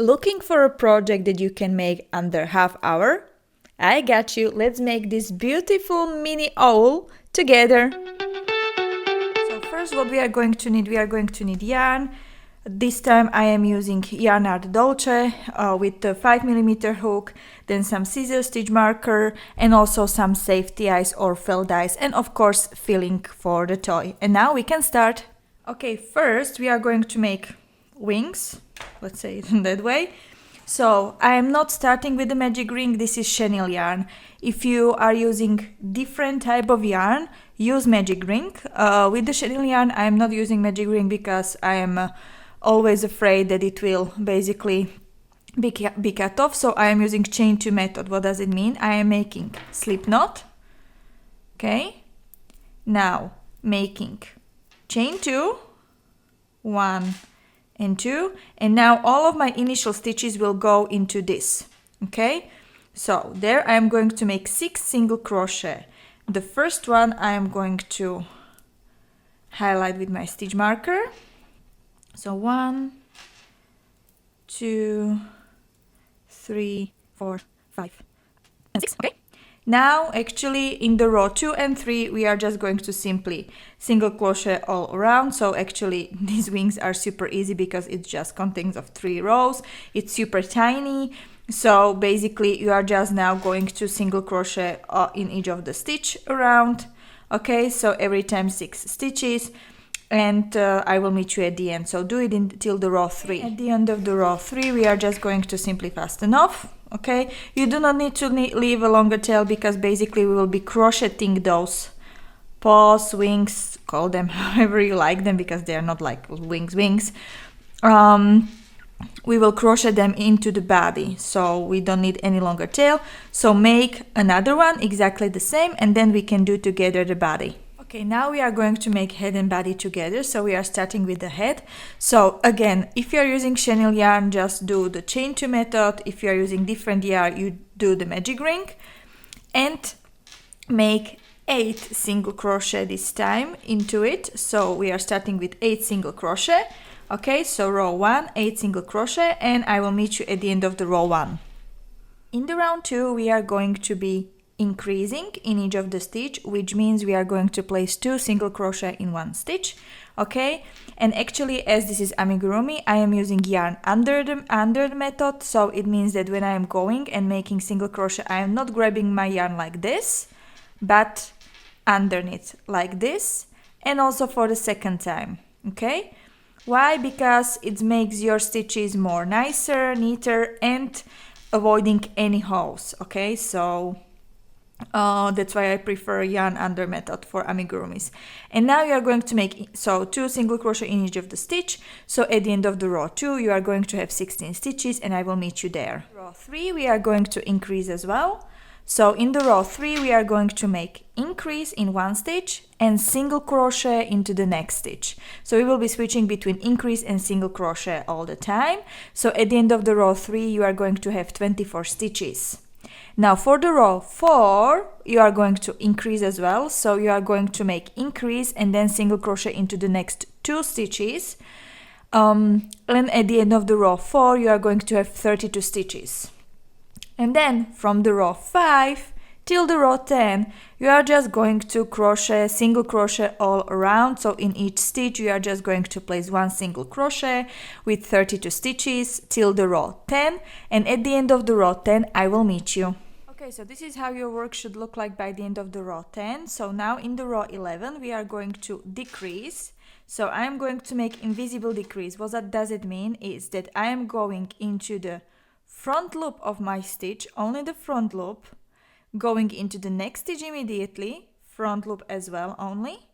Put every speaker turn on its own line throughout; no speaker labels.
Looking for a project that you can make under half hour? I got you. Let's make this beautiful mini owl together. So first what we are going to need yarn. This time I am using Yarn Art Dolce with the 5mm hook, then some scissors, stitch marker, and also some safety eyes or felt eyes, and of course filling for the toy. And now we can start. Okay, first we are going to make wings, let's say it in that way. So I am not starting with the magic ring, this is chenille yarn. If you are using different type of yarn, use magic ring. With the chenille yarn I am not using magic ring because I am always afraid that it will basically be cut off, so I am using chain 2 method. What does it mean? I am making slip knot, okay, now making chain 2, 1 and 2, and now all of my initial stitches will go into this, okay. So there I am going to make 6 single crochet. The first one I am going to highlight with my stitch marker. So 1, 2, 3, 4, 5 and 6, okay. Now actually in the row 2 and 3 we are just going to simply single crochet all around. So actually these wings are super easy because it just contains of 3 rows. It's super tiny. So basically you are just now going to single crochet in each of the stitch around. Okay, so every time 6 stitches. And I will meet you at the end. So do it until the row 3. At the end of the row 3 we are just going to simply fasten off. Okay, you do not need to leave a longer tail because basically we will be crocheting those paws, wings, call them however you like them because they are not like wings. We will crochet them into the body, so we don't need any longer tail. So make another one exactly the same and then we can do together the body. Okay, now we are going to make head and body together. So we are starting with the head. So again, if you are using chenille yarn, just do the chain 2 method. If you are using different yarn, you do the magic ring. And make 8 single crochet this time into it. So we are starting with 8 single crochet. Okay, so row 1, 8 single crochet, and I will meet you at the end of the row 1. In the round 2, we are going to be increasing in each of the stitch, which means we are going to place 2 single crochet in 1 stitch, okay. And actually, as this is amigurumi, I am using yarn under the method, so it means that when I am going and making single crochet, I am not grabbing my yarn like this, but underneath like this, and also for the second time, okay. Why? Because it makes your stitches more nicer, neater, and avoiding any holes, okay. So that's why I prefer yarn under method for amigurumis. And now you are going to make 2 single crochet in each of the stitch. So at the end of the row 2 you are going to have 16 stitches and I will meet you there. Row 3 we are going to increase as well. So in the row 3 we are going to make increase in 1 stitch and single crochet into the next stitch. So we will be switching between increase and single crochet all the time. So at the end of the row 3 you are going to have 24 stitches. Now for the row 4 you are going to increase as well, so you are going to make increase and then single crochet into the next 2 stitches, and at the end of the row 4 you are going to have 32 stitches. And then from the row 5 till the row 10 you are just going to crochet, single crochet all around. So in each stitch you are just going to place 1 single crochet with 32 stitches till the row 10, and at the end of the row 10 I will meet you. Okay, so this is how your work should look like by the end of the row 10. So now in the row 11 we are going to decrease. So I am going to make invisible decrease. What that does it mean is that I am going into the front loop of my stitch, only the front loop, going into the next stitch immediately, front loop as well only.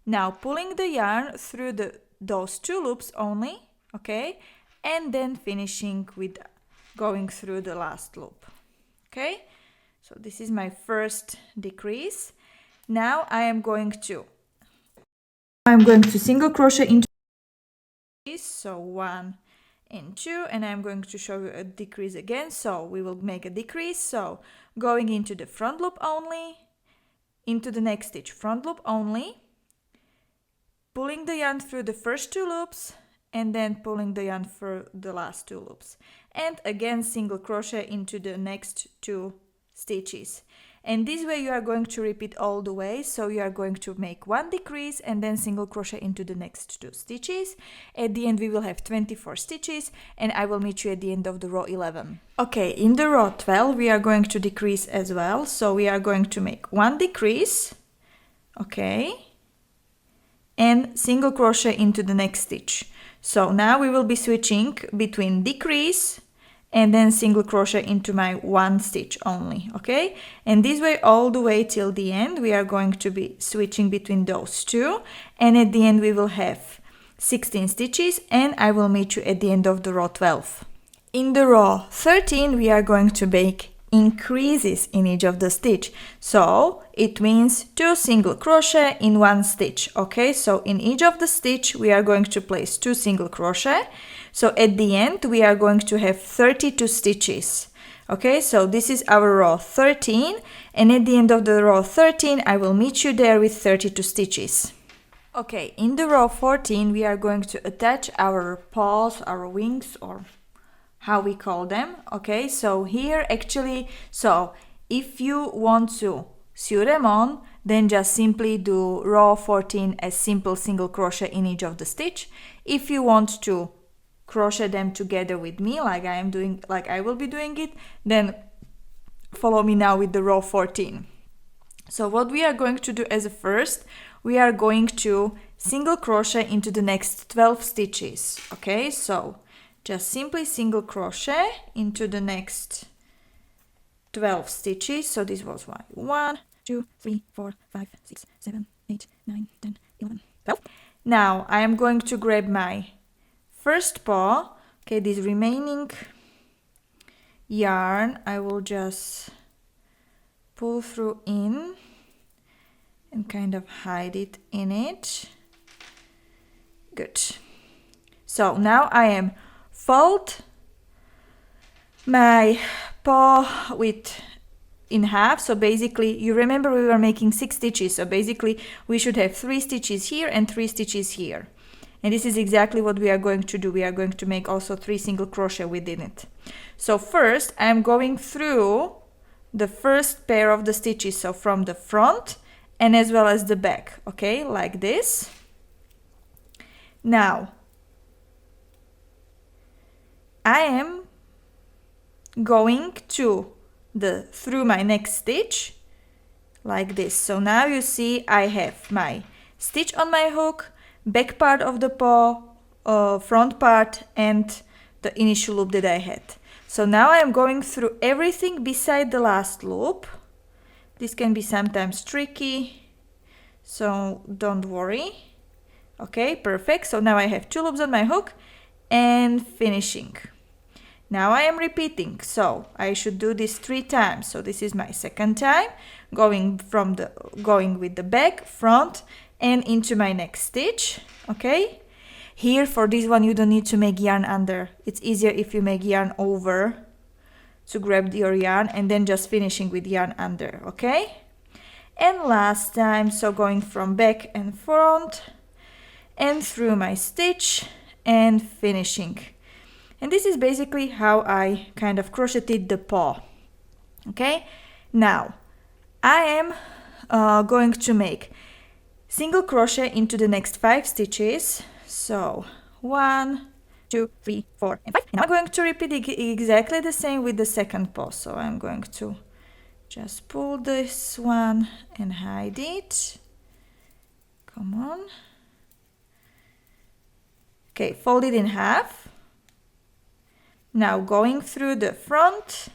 Now pulling the yarn through those 2 loops only, okay, and then finishing with going through the last loop, okay. So this is my first decrease. Now I'm going to single crochet into this, so 1 and 2, and I'm going to show you a decrease again. So we will make a decrease, so going into the front loop only, into the next stitch, front loop only, pulling the yarn through the first 2 loops, and then pulling the yarn for the last 2 loops. and again single crochet into the next 2 stitches. And this way you are going to repeat all the way. So you are going to make 1 decrease and then single crochet into the next 2 stitches. At the end we will have 24 stitches, and I will meet you at the end of the row 11. Okay, in the row 12 we are going to decrease as well. So we are going to make 1 decrease, okay, and single crochet into the next stitch. So now we will be switching between decrease and then single crochet into my 1 stitch only, okay? And this way all the way till the end we are going to be switching between those 2, and at the end we will have 16 stitches, and I will meet you at the end of the row 12. In the row 13 we are going to make increases in each of the stitch. So it means 2 single crochet in 1 stitch, okay? So in each of the stitch we are going to place 2 single crochet. So at the end we are going to have 32 stitches, okay? So this is our row 13, and at the end of the row 13 I will meet you there with 32 stitches. Okay, in the row 14 we are going to attach our paws, our wings, or how we call them, okay? So here actually, so if you want to sew them on, then just simply do row 14 as simple single crochet in each of the stitch. If you want to crochet them together with me like I will be doing it, then follow me now with the row 14. So what we are going to do as a first, we are going to single crochet into the next 12 stitches, okay? So just simply single crochet into the next 12 stitches. So this was 1, 2, 3, 4, 5, 6, 7, 8, 9, 10, 11, 12. Now I am going to grab my first paw, okay, this remaining yarn I will just pull through in and kind of hide it in it. Good. So now I am fold my paw in half. So basically, you remember we were making 6 stitches. So basically, we should have 3 stitches here and 3 stitches here. And this is exactly what we are going to do. We are going to make also 3 single crochet within it. So first, I'm going through the first pair of the stitches. So from the front and as well as the back. Okay, like this. Now, I am going through my next stitch like this. So now you see I have my stitch on my hook, back part of the paw, front part, and the initial loop that I had. So now I am going through everything beside the last loop. This can be sometimes tricky, so don't worry. Okay, perfect. So now I have 2 loops on my hook and finishing. Now I am repeating, so I should do this 3 times. So this is my second time, going with the back, front, and into my next stitch. Okay. Here for this one you don't need to make yarn under. It's easier if you make yarn over to grab your yarn and then just finishing with yarn under. Okay. And last time, so going from back and front and through my stitch and finishing. And this is basically how I kind of crocheted the paw. Okay, now I am going to make single crochet into the next 5 stitches. So 1, 2, 3, 4, and 5. And I'm going to repeat exactly the same with the second paw. So I'm going to just pull this one and hide it. Come on. Okay, fold it in half. Now going through the front,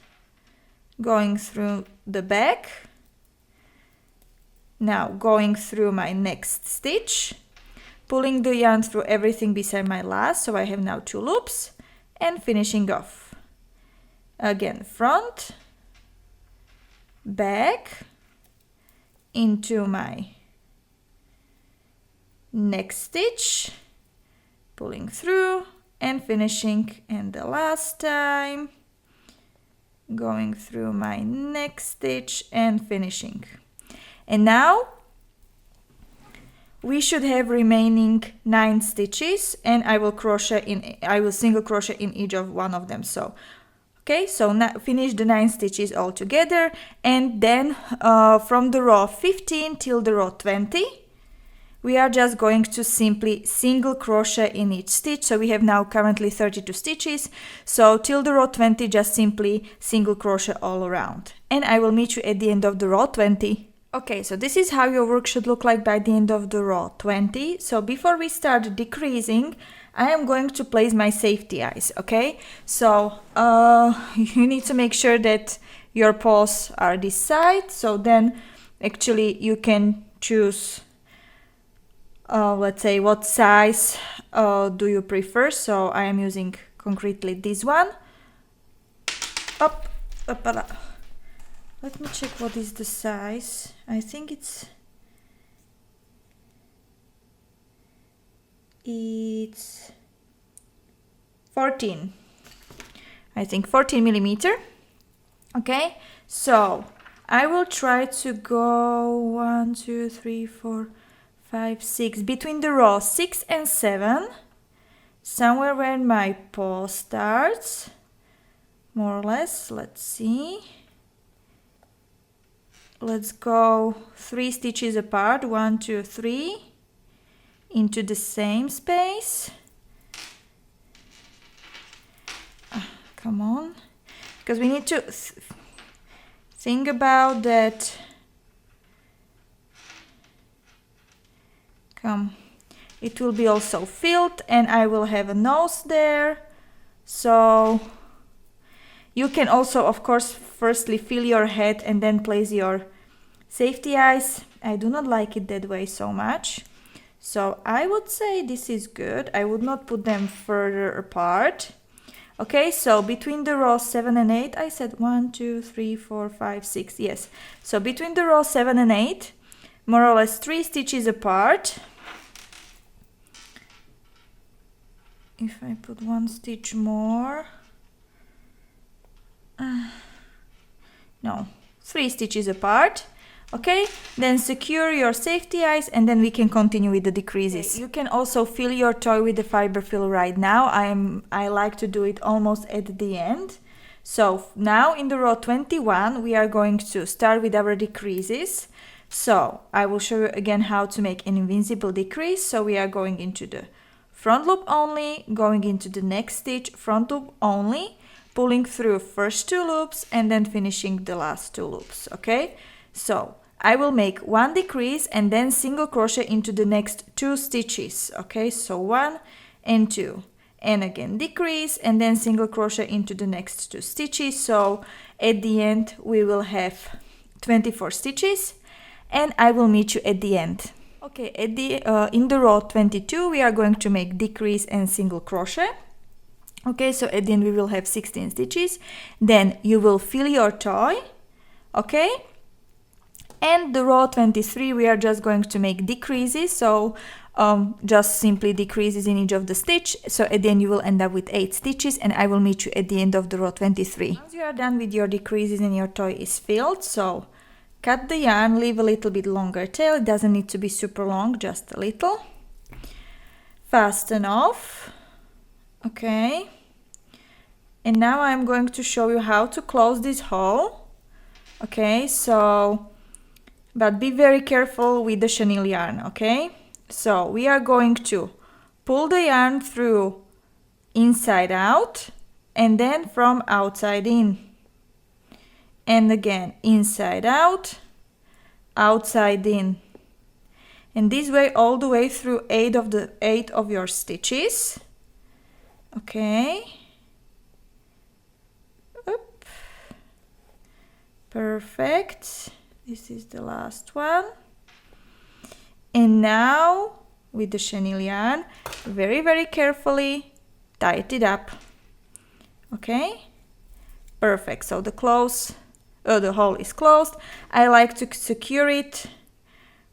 going through the back, now going through my next stitch, pulling the yarn through everything beside my last, so I have now 2 loops, and finishing off. Again, front, back, into my next stitch, pulling through, and finishing, and the last time going through my next stitch and finishing. And now we should have remaining 9 stitches, and I will single crochet in each of one of them. So okay, so now finish the 9 stitches all together, and then from the row 15 till the row 20 we are just going to simply single crochet in each stitch. So we have now currently 32 stitches, so till the row 20 just simply single crochet all around, and I will meet you at the end of the row 20. Okay, so this is how your work should look like by the end of the row 20. So before we start decreasing, I am going to place my safety eyes, okay? So you need to make sure that your paws are this side, so then actually you can choose let's say what size do you prefer. So I am using concretely this one. Up. Let me check what is the size. I think it's 14. I think 14 millimeter. Okay, so I will try to go 1, 2, 3, 4, 5, 6 between the row 6 and 7, somewhere where my paw starts, more or less. Let's see. Let's go 3 stitches apart, 1, 2, 3, into the same space. Come on, because we need to think about that. Come, it will be also filled, and I will have a nose there. So you can also, of course, firstly fill your head and then place your safety eyes. I do not like it that way so much. So I would say this is good. I would not put them further apart. Okay, so between the rows 7 and 8, I said 1, 2, 3, 4, 5, 6, yes. So between the rows 7 and 8, more or less 3 stitches apart. If I put 1 stitch more, no, 3 stitches apart. Okay, then secure your safety eyes, and then we can continue with the decreases. Okay, you can also fill your toy with the fiber fill right now. I like to do it almost at the end. So now in the row 21 we are going to start with our decreases. So I will show you again how to make an invincible decrease. So we are going into the front loop only, going into the next stitch, front loop only, pulling through first 2 loops, and then finishing the last 2 loops. Okay, so I will make 1 decrease and then single crochet into the next 2 stitches. Okay, so 1 and 2, and again decrease and then single crochet into the next 2 stitches. So at the end we will have 24 stitches, and I will meet you at the end. Okay, at the in the row 22 we are going to make decrease and single crochet. Okay, so at the end we will have 16 stitches. Then you will fill your toy. Okay, and the row 23 we are just going to make decreases. So just simply decreases in each of the stitch. So at the end you will end up with 8 stitches, and I will meet you at the end of the row 23. Once you are done with your decreases and your toy is filled, so cut the yarn, leave a little bit longer tail. It doesn't need to be super long, just a little. Fasten off. Okay, and now I'm going to show you how to close this hole. Okay, so but be very careful with the chenille yarn. Okay, so we are going to pull the yarn through inside out, and then from outside in, and again inside out, outside in, and this way all the way through 8 of your stitches. Okay, up. Perfect. This is the last one. And now with the chenille yarn, very carefully tie it up. Okay, perfect. So the hole is closed. I like to secure it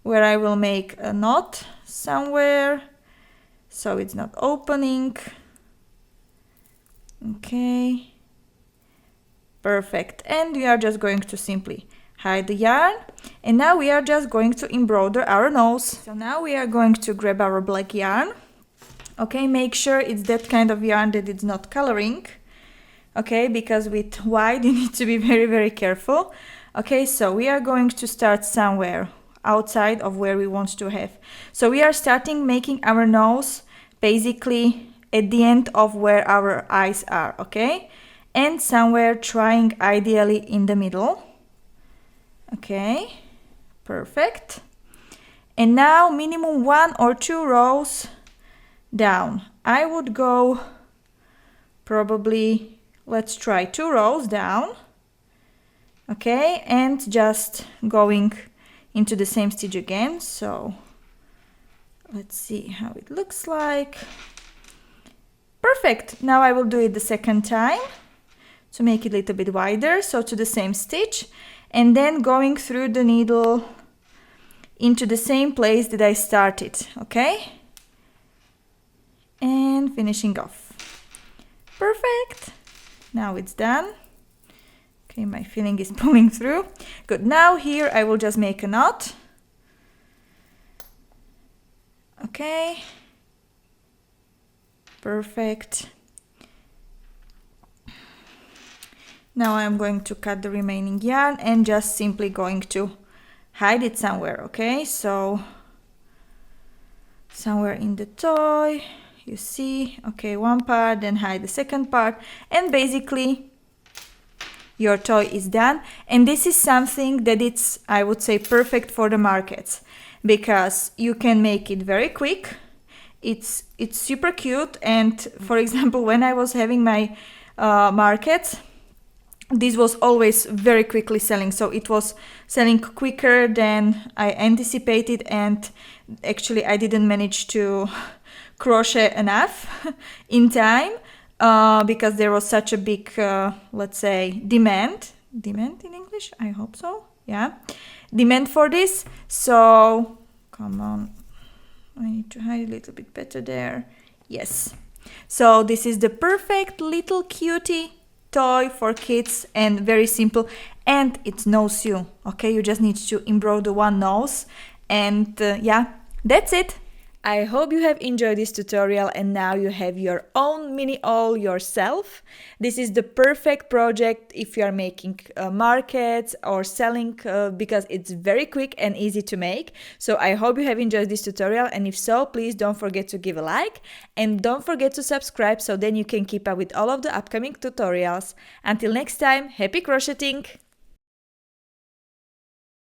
where I will make a knot somewhere so it's not opening. Okay, perfect. And we are just going to simply hide the yarn, And now we are just going to embroider our nose. So now we are going to grab our black yarn. Okay, make sure it's that kind of yarn that it's not coloring. Okay, because with white you need to be very, very careful. Okay, so we are going to start somewhere outside of where we want to have. So we are starting making our nose basically at the end of where our eyes are, okay? And somewhere trying ideally in the middle. Okay, perfect. And now minimum 1 or 2 rows down. I would go probably, let's try 2 rows down. Okay, and just going into the same stitch again. So let's see how it looks like. Perfect. Now I will do it the second time to make it a little bit wider. So to the same stitch, and then going through the needle into the same place that I started. Okay, and finishing off. Perfect. Now it's done. Okay, my feeling is pulling through. Good. Now here I will just make a knot. Okay. Perfect. Now I'm going to cut the remaining yarn and just simply going to hide it somewhere. Okay, so somewhere in the toy, you see, okay, one part, then hide the second part, and basically your toy is done. And this is something that it's, I would say, perfect for the markets, because you can make it very quick. It's super cute. And for example, when I was having my markets, this was always very quickly selling, so it was selling quicker than I anticipated, and actually I didn't manage to crochet enough in time because there was such a big, let's say, demand in English, I hope so, yeah, demand for this. So come on, I need to hide a little bit better there. Yes, so this is the perfect little cutie toy for kids, and very simple, and it's no sew. Okay, you just need to embroider one nose, and yeah, that's it. I hope you have enjoyed this tutorial, and now you have your own mini haul yourself. This is the perfect project if you are making markets or selling, because it's very quick and easy to make. So I hope you have enjoyed this tutorial, and if so, please don't forget to give a like and don't forget to subscribe, so then you can keep up with all of the upcoming tutorials. Until next time, happy crocheting!